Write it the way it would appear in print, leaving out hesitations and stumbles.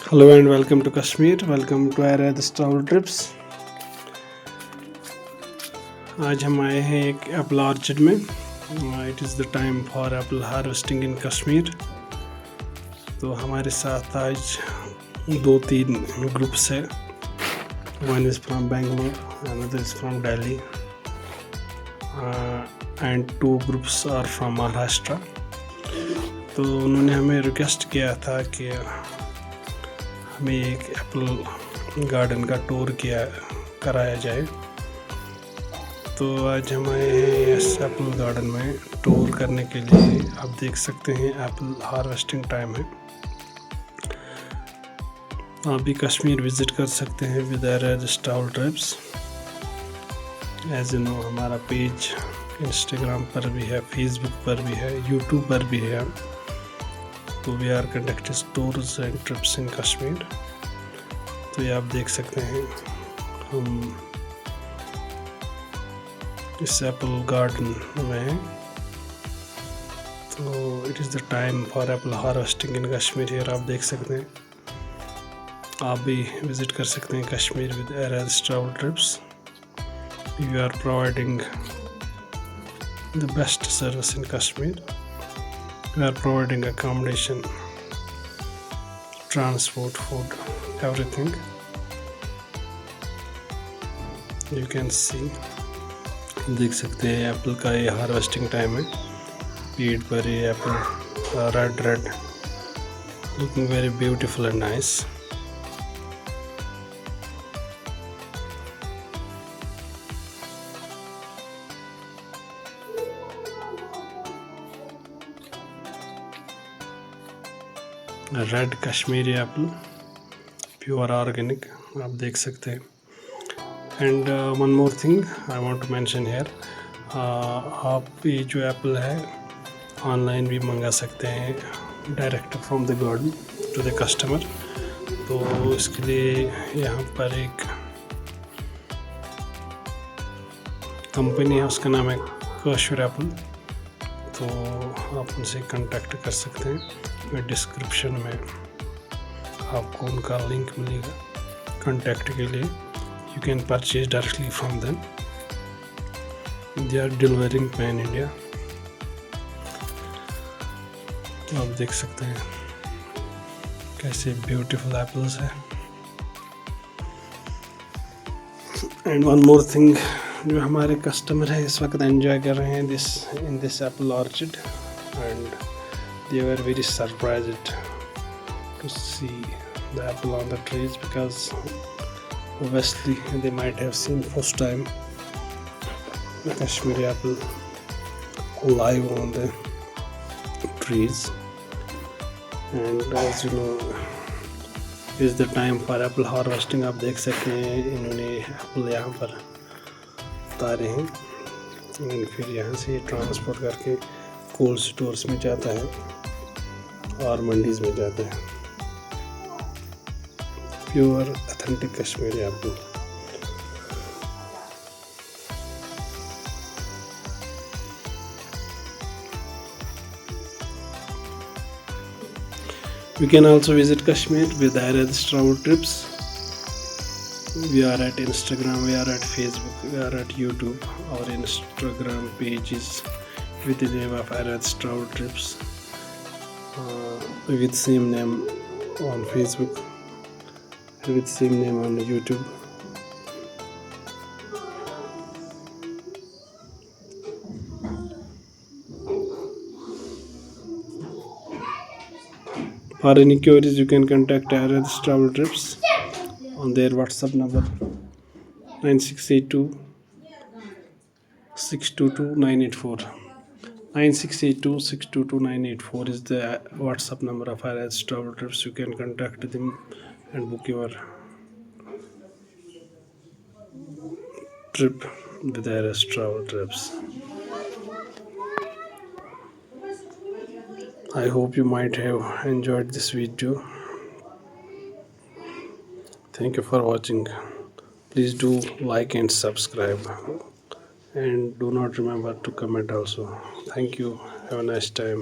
Hello and welcome to Kashmir. Welcome to our travel trips. आज हम आए हैं एक एप्पल ऑर्चर्ड में। It is the time for apple harvesting in Kashmir. तो हमारे साथ आज दो तीन ग्रुप्स है। One is from Bangalore, another is from Delhi and two groups are from Maharashtra. तो उन्होंने हमें रिक्वेस्ट किया था कि हमें एक एप्पल गार्डन का टूर कराया जाए। तो आज हम आए हैं इस एप्पल गार्डन में टूर करने के लिए। आप देख सकते हैं एप्पल हार्वेस्टिंग टाइम है। आप भी कश्मीर विज़िट कर सकते हैं with travel trips. As you know, हमारा पेज इंस्टाग्राम पर भी है, फेसबुक पर भी है, यूट्यूब पर भी है। तो we are conducting tours and trips in Kashmir. तो ये आप देख सकते हैं हम इस एप्पल गार्डन में हैं। तो it is the time for apple harvesting in Kashmir. Here आप देख सकते हैं। आप भी विज़िट कर सकते हैं Kashmir with Eraj travel trips. We are providing the best service in Kashmir. We are providing accommodation, transport, food, everything. You can see, देख सकते हैं एप्पल का ये हार्वेस्टिंग टाइम है। पेड़ पर ये apple red looking very beautiful and nice. Red Kashmiri apple, pure organic, आप देख सकते हैं। And one more thing I want to mention here, आप ये जो एप्पल है ऑनलाइन भी मंगा सकते हैं direct from the garden to the customer. तो इसके लिए यहाँ पर एक कंपनी है, उसका नाम है कश्मीर एप्पल। तो आप उनसे कांटेक्ट कर सकते हैं। मैं डिस्क्रिप्शन में आपको उनका लिंक मिलेगा कांटेक्ट के लिए। You can purchase directly from them. They are delivering pan India. तो आप देख सकते हैं कैसे ब्यूटीफुल एप्पल्स है। एंड वन मोर थिंग, जो हमारे कस्टमर है इस वक्त एंजॉय कर रहे हैं in this Apple orchard, and they were very surprised to see the apple on the trees, because obviously they might have seen first time the Kashmiri apple live on the trees. And as you know, is the time for apple harvesting. आप देख सकते हैं इन्होंने Apple यहाँ पर उतारे हैं, और फिर यहाँ से ट्रांसपोर्ट करके कोल्ड स्टोर्स में जाता है और मंडीज में जाता है। Pure authentic Kashmiri Apple. You can also visit Kashmir with Arad Travel Trips. We are at Instagram, we are at Facebook, we are at YouTube. Our Instagram page is with the name of Arad Travel Trips. With same name on Facebook, with same name on YouTube. For any queries, you can contact Arad Travel Trips on their WhatsApp number 9682 622 984. 9682622984 is the WhatsApp number of Arad Travel Trips. You can contact them and book your trip with Arad Travel Trips. I hope you might have enjoyed this video. Thank you for watching. Please do like and subscribe, and do not remember to comment also. Thank you. Have a nice time.